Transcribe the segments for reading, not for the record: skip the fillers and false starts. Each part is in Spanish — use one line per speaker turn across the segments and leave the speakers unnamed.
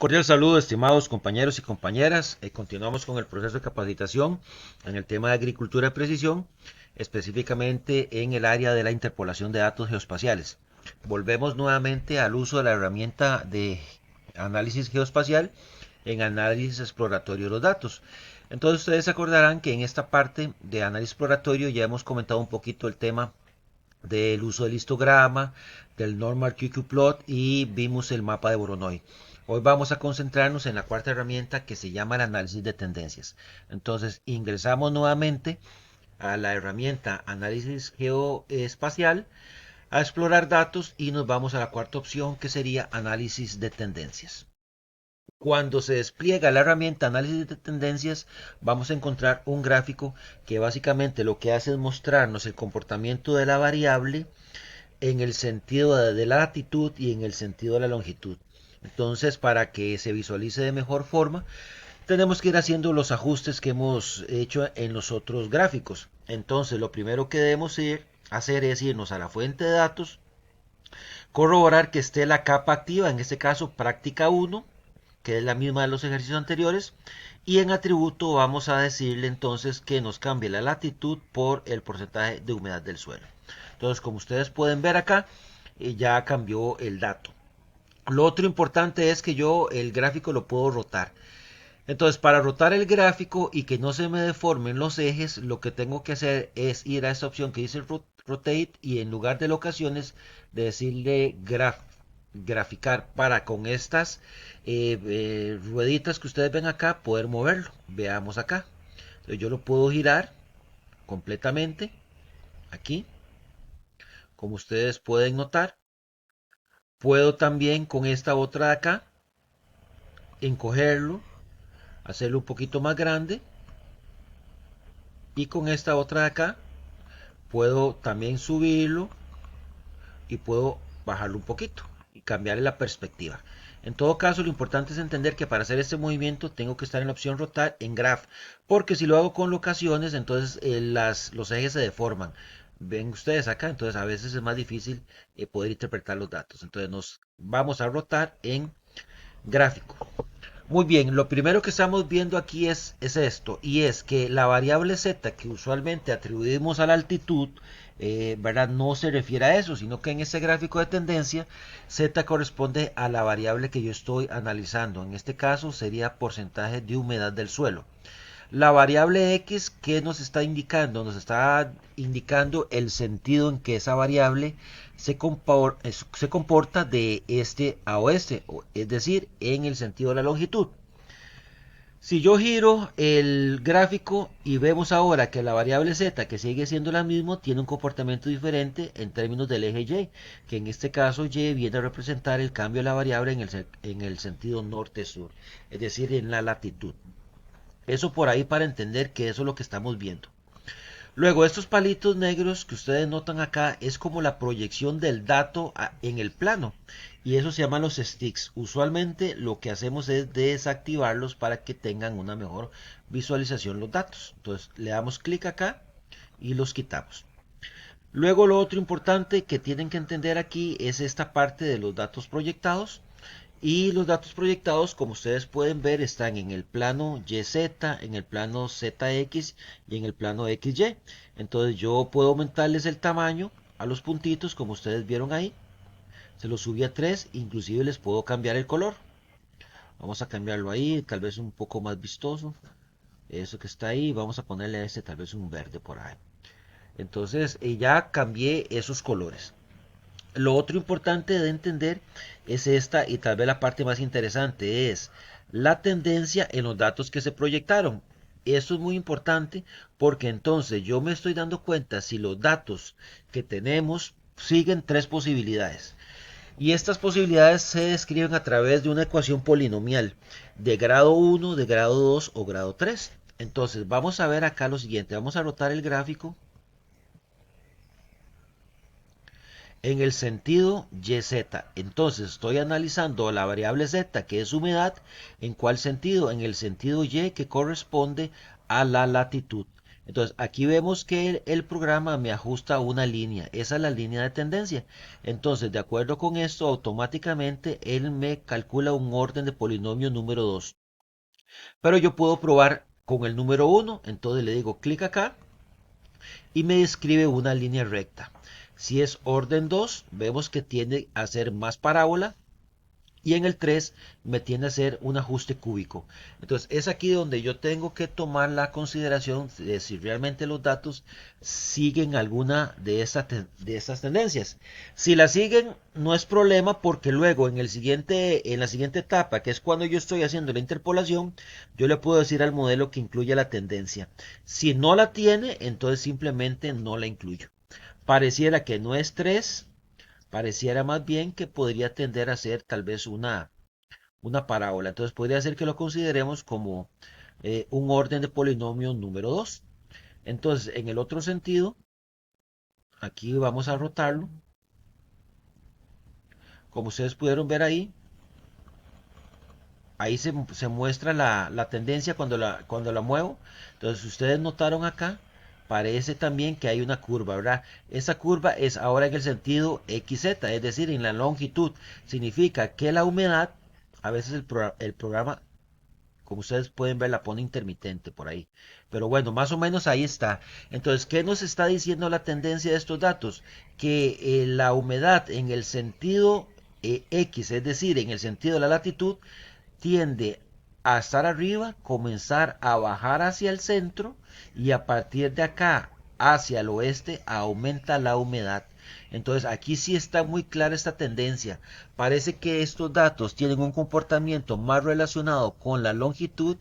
Cordial saludo, estimados compañeros y compañeras. Continuamos con el proceso de capacitación en el tema de agricultura de precisión, específicamente en el área de la interpolación de datos geoespaciales. Volvemos nuevamente al uso de la herramienta de análisis geoespacial en análisis exploratorio de los datos. Entonces ustedes se acordarán que en esta parte de análisis exploratorio ya hemos comentado un poquito el tema del uso del histograma, del normal QQ-plot y vimos el mapa de Voronoi. Hoy vamos a concentrarnos en la cuarta herramienta que se llama el análisis de tendencias. Entonces ingresamos nuevamente a la herramienta análisis geoespacial a explorar datos y nos vamos a la cuarta opción que sería análisis de tendencias. Cuando se despliega la herramienta análisis de tendencias, vamos a encontrar un gráfico que básicamente lo que hace es mostrarnos el comportamiento de la variable en el sentido de la latitud y en el sentido de la longitud. Entonces, para que se visualice de mejor forma, tenemos que ir haciendo los ajustes que hemos hecho en los otros gráficos. Entonces, lo primero que debemos hacer es irnos a la fuente de datos, corroborar que esté la capa activa, en este caso práctica 1, que es la misma de los ejercicios anteriores, y en atributo vamos a decirle entonces que nos cambie la latitud por el porcentaje de humedad del suelo. Entonces, como ustedes pueden ver acá, ya cambió el dato. Lo otro importante es que yo el gráfico lo puedo rotar. Entonces, para rotar el gráfico y que no se me deformen los ejes, lo que tengo que hacer es ir a esta opción que dice Rotate y en lugar de locaciones, decirle graficar para con estas rueditas que ustedes ven acá poder moverlo. Veamos acá. Entonces, yo lo puedo girar completamente aquí, como ustedes pueden notar. Puedo también con esta otra de acá encogerlo, hacerlo un poquito más grande, y con esta otra de acá puedo también subirlo y puedo bajarlo un poquito y cambiarle la perspectiva. En todo caso, lo importante es entender que para hacer este movimiento tengo que estar en la opción rotar en graph, porque si lo hago con locaciones, entonces los ejes se deforman. Ven ustedes acá, entonces a veces es más difícil poder interpretar los datos. Entonces nos vamos a rotar en gráfico. Muy bien, lo primero que estamos viendo aquí es esto, y es que la variable z que usualmente atribuimos a la altitud, ¿verdad? No se refiere a eso, sino que en este gráfico de tendencia, z corresponde a la variable que yo estoy analizando. En este caso sería porcentaje de humedad del suelo. La variable x, ¿qué nos está indicando? Nos está indicando el sentido en que esa variable se comporta de este a oeste, es decir, en el sentido de la longitud. Si yo giro el gráfico y vemos ahora que la variable z, que sigue siendo la misma, tiene un comportamiento diferente en términos del eje y, que en este caso y viene a representar el cambio de la variable en el sentido norte-sur, es decir, en la latitud. Eso por ahí para entender que eso es lo que estamos viendo. Luego, estos palitos negros que ustedes notan acá es como la proyección del dato en el plano. Y eso se llaman los sticks. Usualmente lo que hacemos es desactivarlos para que tengan una mejor visualización los datos. Entonces le damos clic acá y los quitamos. Luego lo otro importante que tienen que entender aquí es esta parte de los datos proyectados. Y los datos proyectados, como ustedes pueden ver, están en el plano YZ, en el plano ZX y en el plano XY. Entonces yo puedo aumentarles el tamaño a los puntitos, como ustedes vieron ahí. Se los subí a 3, inclusive les puedo cambiar el color. Vamos a cambiarlo ahí, tal vez un poco más vistoso. Eso que está ahí, vamos a ponerle a este tal vez un verde por ahí. Entonces ya cambié esos colores. Lo otro importante de entender es esta, y tal vez la parte más interesante es la tendencia en los datos que se proyectaron. Esto es muy importante porque entonces yo me estoy dando cuenta si los datos que tenemos siguen tres posibilidades. Y estas posibilidades se describen a través de una ecuación polinomial de grado 1, de grado 2 o grado 3. Entonces vamos a ver acá lo siguiente. Vamos a rotar el gráfico en el sentido YZ. Entonces estoy analizando la variable Z, que es humedad. ¿En cuál sentido? En el sentido Y, que corresponde a la latitud. Entonces aquí vemos que el programa me ajusta una línea. Esa es la línea de tendencia. Entonces, de acuerdo con esto, automáticamente él me calcula un orden de polinomio número 2. Pero yo puedo probar con el número 1. Entonces le digo clic acá y me describe una línea recta. Si es orden 2, vemos que tiende a ser más parábola. Y en el 3 me tiende a hacer un ajuste cúbico. Entonces es aquí donde yo tengo que tomar la consideración de si realmente los datos siguen alguna de estas tendencias. Si la siguen, no es problema porque luego en la siguiente etapa, que es cuando yo estoy haciendo la interpolación, yo le puedo decir al modelo que incluya la tendencia. Si no la tiene, entonces simplemente no la incluyo. Pareciera que no es 3. Pareciera más bien que podría tender a ser tal vez una parábola. Entonces podría ser que lo consideremos como un orden de polinomio número 2. Entonces, en el otro sentido, aquí vamos a rotarlo. Como ustedes pudieron ver ahí se muestra la tendencia cuando la muevo. Entonces, ustedes notaron acá, parece también que hay una curva, ¿verdad? Esa curva es ahora en el sentido XZ, es decir, en la longitud. Significa que la humedad, a veces el programa, como ustedes pueden ver, la pone intermitente por ahí. Pero bueno, más o menos ahí está. Entonces, ¿qué nos está diciendo la tendencia de estos datos? Que la humedad en el sentido X, es decir, en el sentido de la latitud, tiende a estar arriba, comenzar a bajar hacia el centro y a partir de acá hacia el oeste aumenta la humedad. Entonces aquí sí está muy clara esta tendencia. Parece que estos datos tienen un comportamiento más relacionado con la longitud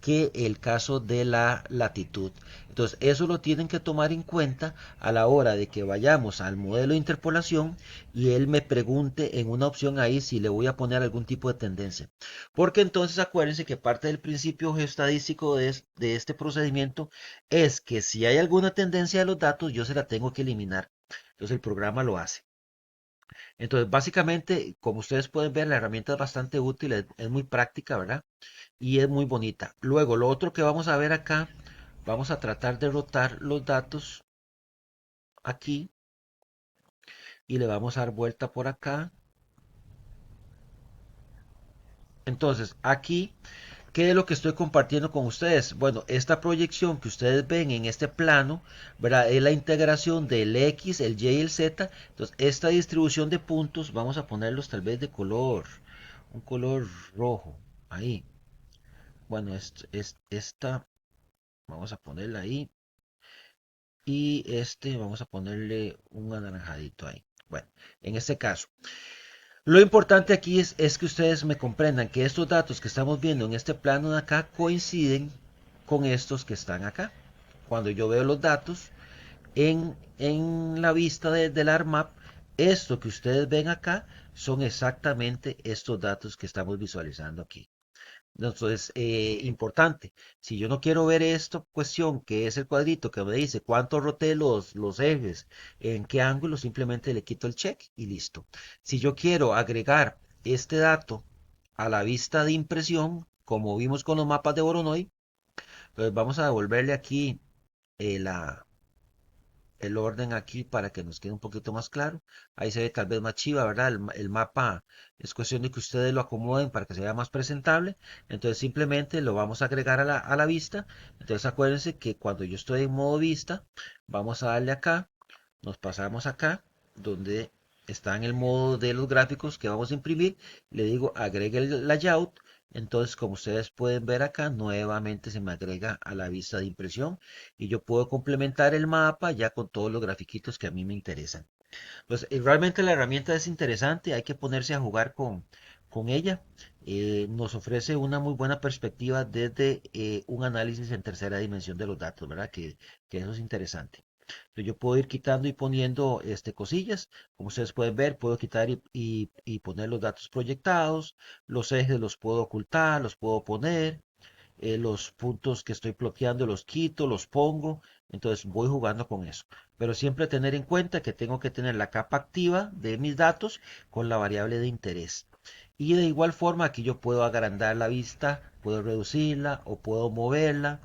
que el caso de la latitud. Entonces eso lo tienen que tomar en cuenta a la hora de que vayamos al modelo de interpolación y él me pregunte en una opción ahí si le voy a poner algún tipo de tendencia. Porque entonces acuérdense que parte del principio geostadístico de este procedimiento es que si hay alguna tendencia de los datos, yo se la tengo que eliminar. Entonces el programa lo hace. Entonces básicamente, como ustedes pueden ver, la herramienta es bastante útil, es muy práctica, ¿verdad? Y es muy bonita. Luego, lo otro que vamos a ver acá, vamos a tratar de rotar los datos aquí y le vamos a dar vuelta por acá. Entonces, aquí, ¿qué es lo que estoy compartiendo con ustedes? Bueno, esta proyección que ustedes ven en este plano, ¿verdad? Es la integración del X, el Y y el Z. Entonces, esta distribución de puntos, vamos a ponerlos tal vez de color, un color rojo, ahí. Bueno, esta, vamos a ponerla ahí. Y vamos a ponerle un anaranjadito ahí. Bueno, en este caso. Lo importante aquí es que ustedes me comprendan que estos datos que estamos viendo en este plano de acá coinciden con estos que están acá. Cuando yo veo los datos en la vista del ARMAP, esto que ustedes ven acá son exactamente estos datos que estamos visualizando aquí. Entonces, importante, si yo no quiero ver esta cuestión, que es el cuadrito que me dice cuánto roté los ejes, en qué ángulo, simplemente le quito el check y listo. Si yo quiero agregar este dato a la vista de impresión, como vimos con los mapas de Voronoi, pues vamos a devolverle aquí la, el orden aquí para que nos quede un poquito más claro. Ahí se ve tal vez más chiva, ¿verdad? El mapa es cuestión de que ustedes lo acomoden para que sea más presentable. Entonces simplemente lo vamos a agregar a la vista. Entonces acuérdense que cuando yo estoy en modo vista, vamos a darle acá, nos pasamos acá, donde está en el modo de los gráficos que vamos a imprimir. Le digo agregue el layout. Entonces, como ustedes pueden ver acá, nuevamente se me agrega a la vista de impresión y yo puedo complementar el mapa ya con todos los grafiquitos que a mí me interesan. Pues realmente la herramienta es interesante, hay que ponerse a jugar con ella. Nos ofrece una muy buena perspectiva desde un análisis en tercera dimensión de los datos, ¿verdad? Que eso es interesante. Entonces, yo puedo ir quitando y poniendo cosillas. Como ustedes pueden ver, puedo quitar y poner los datos proyectados. Los ejes los puedo ocultar, los puedo poner. Los puntos que estoy bloqueando los quito, los pongo. Entonces voy jugando con eso. Pero siempre tener en cuenta que tengo que tener la capa activa de mis datos con la variable de interés. Y de igual forma aquí yo puedo agrandar la vista, puedo reducirla o puedo moverla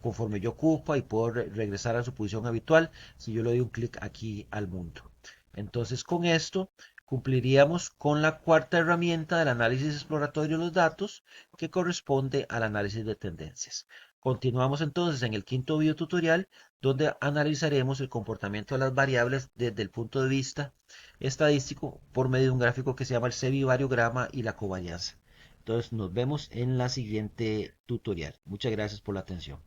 conforme yo ocupa y puedo regresar a su posición habitual si yo le doy un clic aquí al mundo. Entonces con esto cumpliríamos con la cuarta herramienta del análisis exploratorio de los datos, que corresponde al análisis de tendencias. Continuamos entonces en el quinto video tutorial, donde analizaremos el comportamiento de las variables desde el punto de vista estadístico por medio de un gráfico que se llama el semivariograma y la covarianza. Entonces nos vemos en la siguiente tutorial. Muchas gracias por la atención.